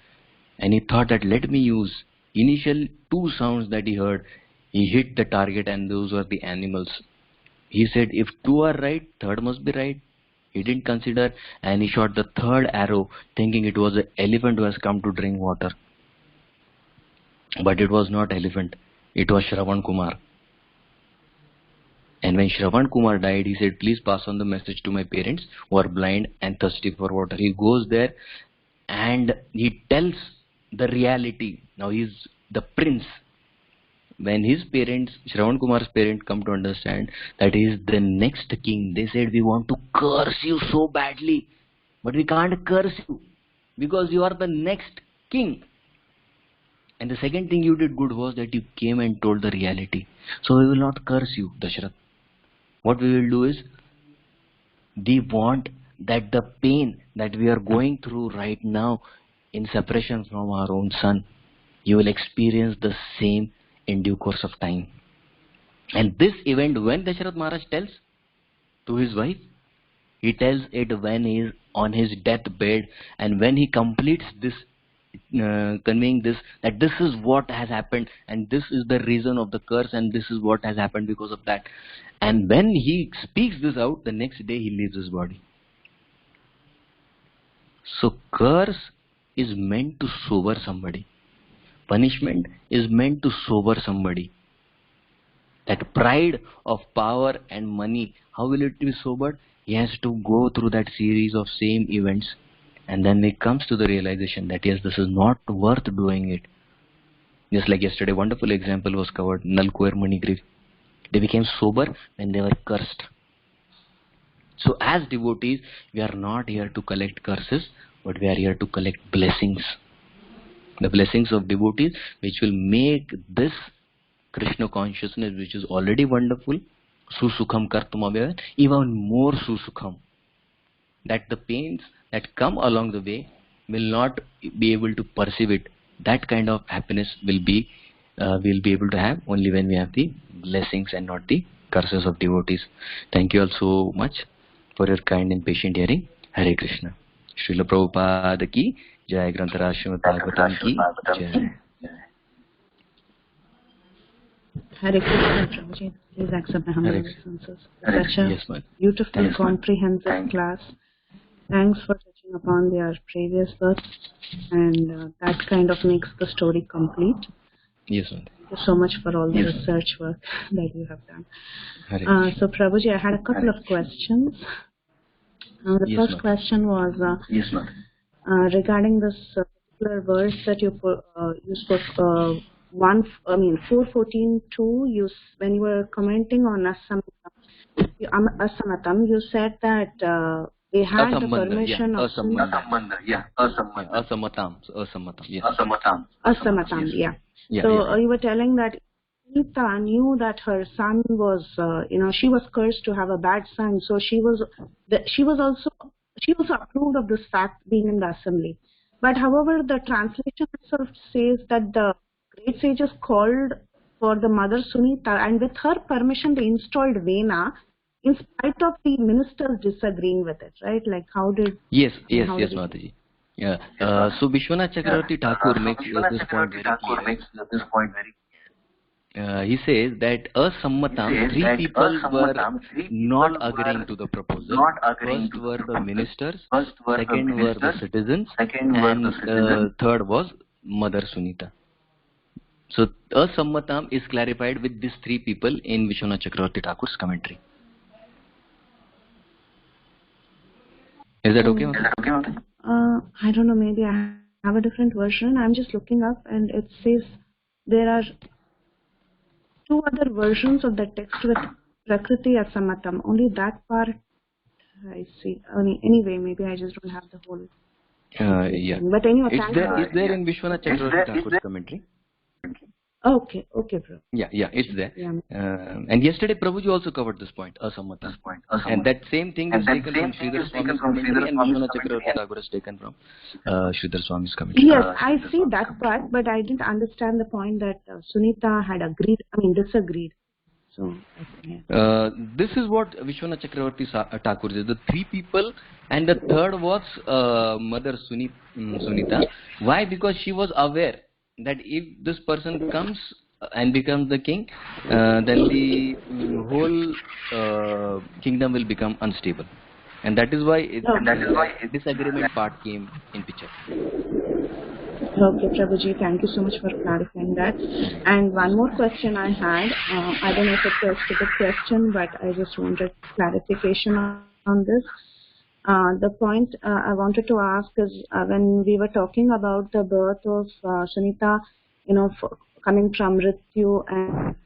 and he thought that let me use initial two sounds that he heard. He hit the target and those were the animals. He said if two are right, third must be right. He didn't consider and he shot the third arrow thinking it was an elephant who has come to drink water. But it was not elephant, it was Shravan Kumar. And when Shravan Kumar died, he said, please pass on the message to my parents who are blind and thirsty for water. He goes there and he tells the reality. Now he is the prince. When his parents, Shravan Kumar's parents, come to understand that he is the next king, they said, we want to curse you so badly, but we can't curse you because you are the next king. And the second thing you did good was that you came and told the reality. So we will not curse you, Dashrath. What we will do is, we want that the pain that we are going through right now in separation from our own son, you will experience the same in due course of time. And this event, when Dasharatha Maharaj tells to his wife, he tells it when he is on his deathbed, and when he completes this, conveying this, that this is what has happened, and this is the reason of the curse, and this is what has happened because of that. And when he speaks this out, the next day he leaves his body. So curse is meant to sober somebody. Punishment is meant to sober somebody. That pride of power and money, how will it be sobered? He has to go through that series of same events, and then he comes to the realization that yes, this is not worth doing it. Just like yesterday, wonderful example was covered, Nalkuer Manigriv. They became sober when they were cursed. So as devotees, we are not here to collect curses, but we are here to collect blessings. The blessings of devotees, which will make this Krishna consciousness, which is already wonderful, Susukham Kartumavya, even more Susukham. That the pains that come along the way will not be able to perceive it. That kind of happiness will be we'll be able to have only when we have the blessings and not the curses of devotees. Thank you all so much for your kind and patient hearing. Hare Krishna. Srila Prabhupada ki Jai, Grantaraj Srimad Bhagavatam ki Jai. Hare Krishna, Prabhuji. Please accept my humble obeisances. Such a beautiful, comprehensive class. Thanks for touching upon their previous births, and that kind of makes the story complete. Yes, ma'am. Thank you so much for all the research work that you have done. So, Prabhuji, I had a couple of questions. The first question was regarding this particular verse that you spoke. 4:14:2. When you were commenting on Asamatam, you said that they had the permission of Asamatam. So you were telling that Sita knew that her son was, she was cursed to have a bad son. So she also approved of this fact being in the assembly. But however, the translation itself says that the great sages called for the mother Sunita, and with her permission they installed Vena, in spite of the ministers disagreeing with it, right? Like how did... Yes, Mataji. Yeah. So Vishwanath Chakravarti Thakur makes this point very clear. He says that Asammatam, three people were not agreeing to the proposal. First were the ministers, second were the citizens, and third was Mother Sunita. So Asammatam is clarified with these three people in Vishwanath Chakravarti Thakur's commentary. Is that okay? I don't know, maybe I have a different version. I'm just looking up and it says there are two other versions of the text with Prakriti Asamatam. Only that part I see. Anyway, maybe I just don't have the whole thing. But anyway, it's there in Vishwanath Chakravarti Thakur's commentary. Okay, bro. Yeah, it's there. Yeah. And yesterday Prabhuji also covered this point, Asammatam. And that same thing is taken from Sridhar Swami's commentary, and Vishwanath Chakravarti Thakur is taken from Sridhar Swami's commentary. Yes, I see that part, but I didn't understand the point that Sunita had disagreed. So, this is what Vishwanath Chakravarti Thakur is. The three people, and the third was Mother Sunita. Why? Because she was aware that if this person comes and becomes the king, then the whole kingdom will become unstable, and that is why disagreement part came in picture. Okay, Prabhuji, thank you so much for clarifying that. And one more question I had, I don't know if it's a stupid question, but I just wanted clarification on this. The point I wanted to ask is when we were talking about the birth of Sunita, coming from Rityu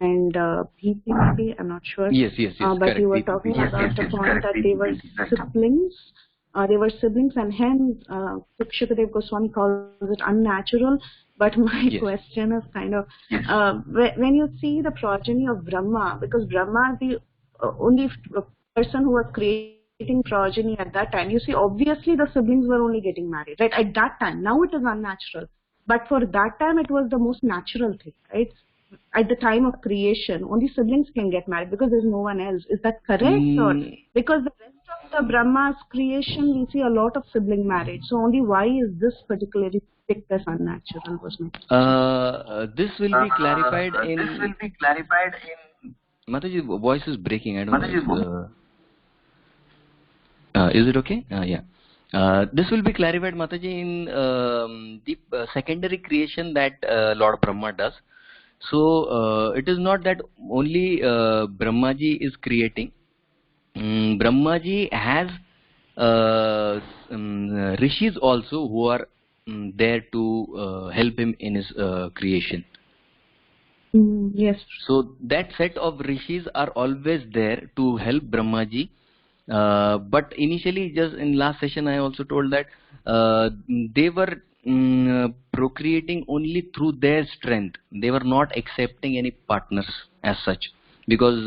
and Bhiti, maybe, I'm not sure. Yes. But correct. you were talking about the point that they were siblings. They were siblings, and hence Shukadev Goswami calls it unnatural. But my question is kind of when you see the progeny of Brahma, because Brahma is the only person who was creating progeny at that time. You see, obviously the siblings were only getting married, right? At that time. Now it is unnatural. But for that time, it was the most natural thing, right? at the time of creation, only siblings can get married because there's no one else. Is that correct? Or because the rest of the Brahma's creation, we see a lot of sibling marriage. So only why is this particularly picked as unnatural? Was my question. This will be clarified in. Mataji, voice is breaking. I don't know. Is it okay? Yeah. This will be clarified, Mataji, in the secondary creation that Lord Brahma does. So it is not that only Brahmaji is creating. Brahmaji has rishis also who are there to help him in his creation. Yes. So that set of rishis are always there to help Brahmaji. But initially, just in last session, I also told that they were procreating only through their strength. They were not accepting any partners as such, because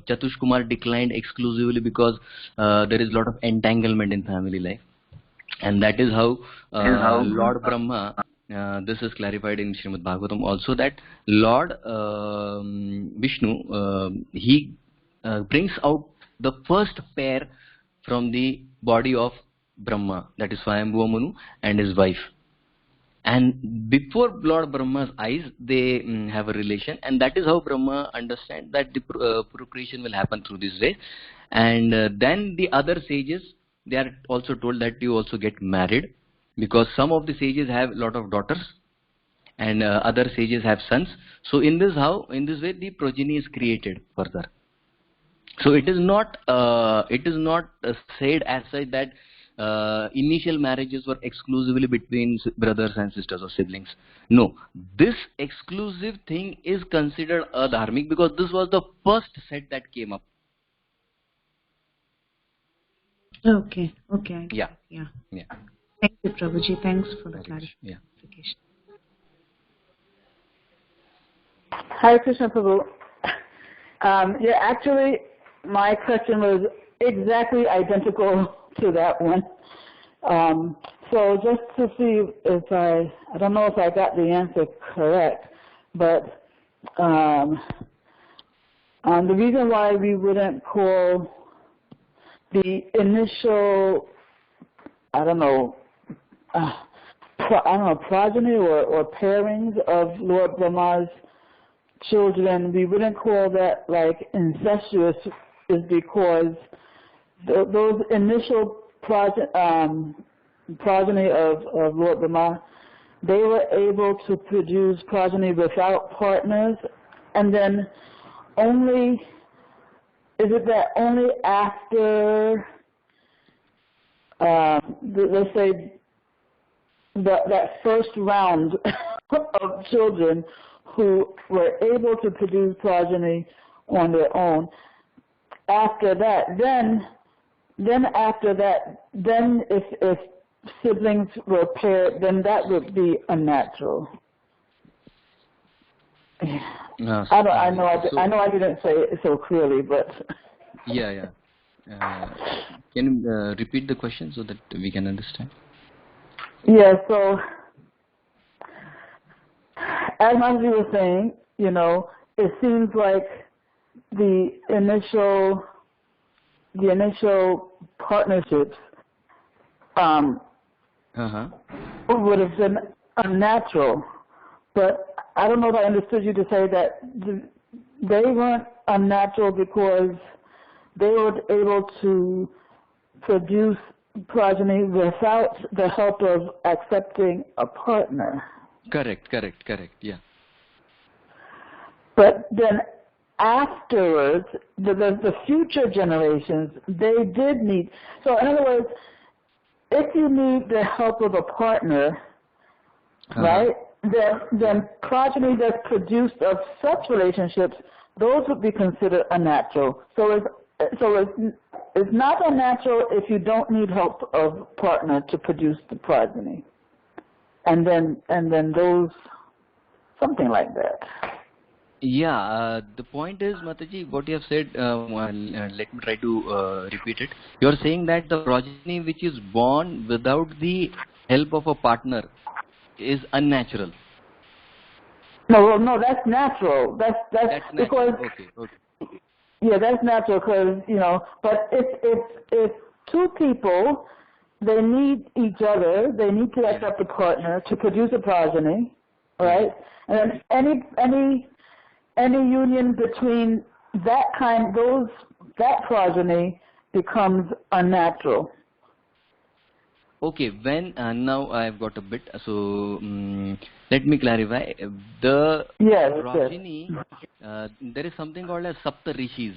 Sukumar declined exclusively because there is a lot of entanglement in family life, and that is how Lord Brahma. This is clarified in Srimad Bhagavatam also, that Lord Vishnu he brings out the first pair from the body of Brahma, that is Swayambhuva Manu and his wife. And before Lord Brahma's eyes, they have a relation, and that is how Brahma understands that the procreation will happen through this way. And then the other sages, they are also told that you also get married, because some of the sages have a lot of daughters and other sages have sons. So in this way the progeny is created further. So it is not said as such that initial marriages were exclusively between brothers and sisters or siblings. No, this exclusive thing is considered adharmic because this was the first set that came up. Okay. Yeah. Thank you, Prabhuji. Thanks for the clarification. Yeah. Hare Krishna, Prabhu. Actually, my question was exactly identical to that one. So just to see if I don't know if I got the answer correct, but the reason why we wouldn't call the initial, progeny or pairings of Lord Brahma's children, we wouldn't call that like incestuous, is because those initial progeny of Lord Brahma, they were able to produce progeny without partners, and then only after let's say that first round of children who were able to produce progeny on their own, after that, then if siblings were paired, then that would be unnatural. No, I know I didn't say it so clearly, but yeah. Can you repeat the question so that we can understand? Yeah. So as Manji was saying, it seems like the initial partnerships would have been unnatural, but I don't know if I understood you to say that they weren't unnatural because they were able to produce progeny without the help of accepting a partner. Correct, yeah. But then afterwards, the future generations, they did need. So in other words, if you need the help of a partner, right, then progeny that's produced of such relationships, those would be considered unnatural. So it's not unnatural if you don't need help of partner to produce the progeny. And then those, something like that. Yeah, the point is, Mataji, what you have said, let me try to repeat it. You are saying that the progeny which is born without the help of a partner is unnatural. No, that's natural. That's That's because natural. Okay. yeah, that's natural because But if two people, they need each other. They need to accept a partner to produce a progeny, right? And then any union between that progeny becomes unnatural. Okay, when now I've got a bit. So let me clarify. The progeny, there is something called as Sapta Rishis.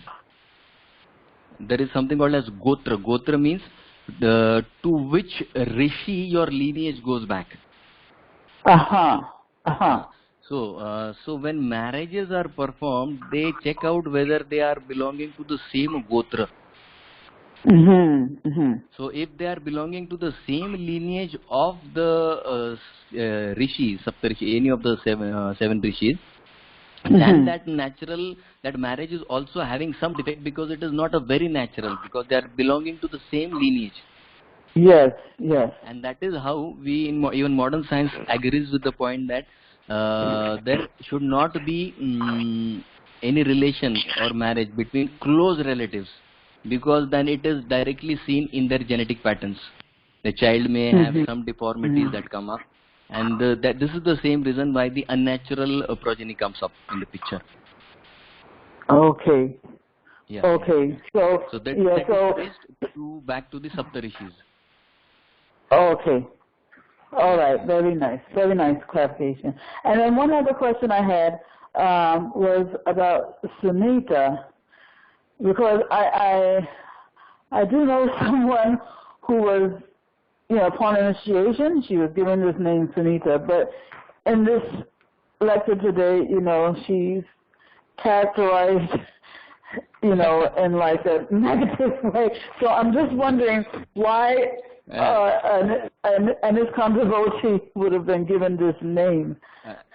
There is something called as Gotra. Gotra means to which Rishi your lineage goes back. So when marriages are performed, they check out whether they are belonging to the same Gotra. So if they are belonging to the same lineage of the rishis, Saptarishi, any of the seven rishis, then that marriage is also having some defect because it is not a very natural, because they are belonging to the same lineage. Yes. And that is how we even modern science agrees with the point that there should not be any relation or marriage between close relatives, because then it is directly seen in their genetic patterns. The child may have some deformities that come up, and that this is the same reason why the unnatural progeny comes up in the picture. Okay. Yeah. Okay. So that is traced back to the Saptarishis. Okay. All right. Very nice clarification. And then one other question I had was about Sunita, because I do know someone who was, upon initiation, she was given this name Sunita, but in this lecture today, she's characterized, in like a negative way. So I'm just wondering why Anis Controversy would have been given this name.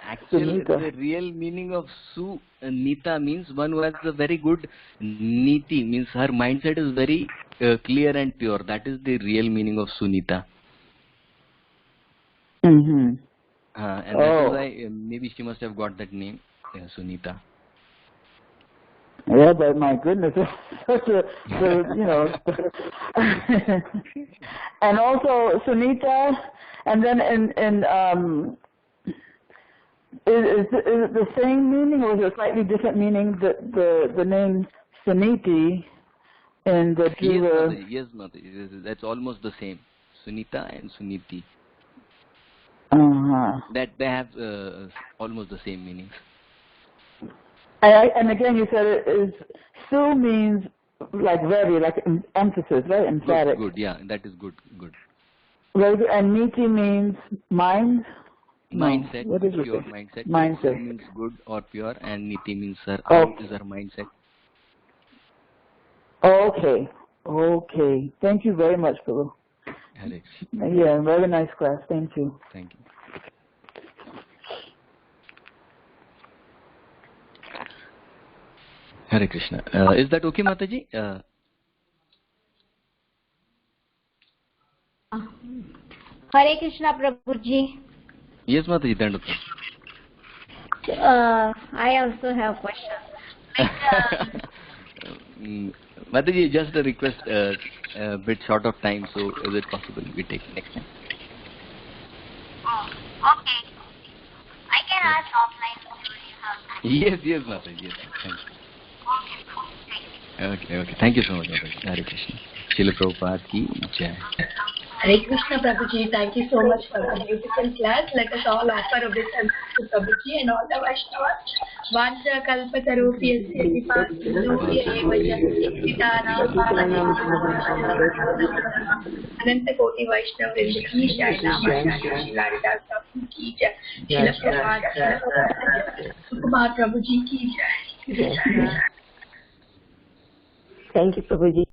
Actually, Sunita. the real meaning of Sunita means one who has a very good niti, means her mindset is very clear and pure. That is the real meaning of Sunita. And that is why maybe she must have got that name, Sunita. Yeah, but my goodness, such a and also Sunita, and then is it the same meaning, or is it a slightly different meaning? The name Suniti in the Yes, Mother. That's almost the same. Sunita and Suniti. That they have almost the same meanings. And again, you said it is Su means like very, like emphasis, right? Emphatic. Good. Yeah, that is good. Very good. And Niti means mind. Mindset. What is pure it? Mindset. Mindset. Su means good or pure, and Niti means how is her mindset. Okay. Thank you very much, Prabhu. Alex. Yeah, very nice class. Thank you. Thank you. Hare Krishna. Is that okay, Mataji? Hare Krishna, Prabhuji. Yes, Mataji. Dandapam. I also have questions. Mataji, just a request, a bit short of time, so is it possible we take next time? Okay. I can ask offline if you have time. Yes, Mataji. Yes, thank you. Okay. Thank you so much, Mataji. Hare Krishna. Srila Prabhupada ki jai. Hare Krishna, Prabhuji. Thank you so much for the beautiful class. Let us all offer obeisance to Prabhuji and all the Vaishnavas. Vanja kalpatarupyasya vipasya evaja siddhanam Ananta Koti Vaishnava Vrinda ki jai. Namacharya Srila Haridas Prabhu ki jai. Srila Prabhupada Sukumar Prabhuji ki jai. Thank you, Prabhuji.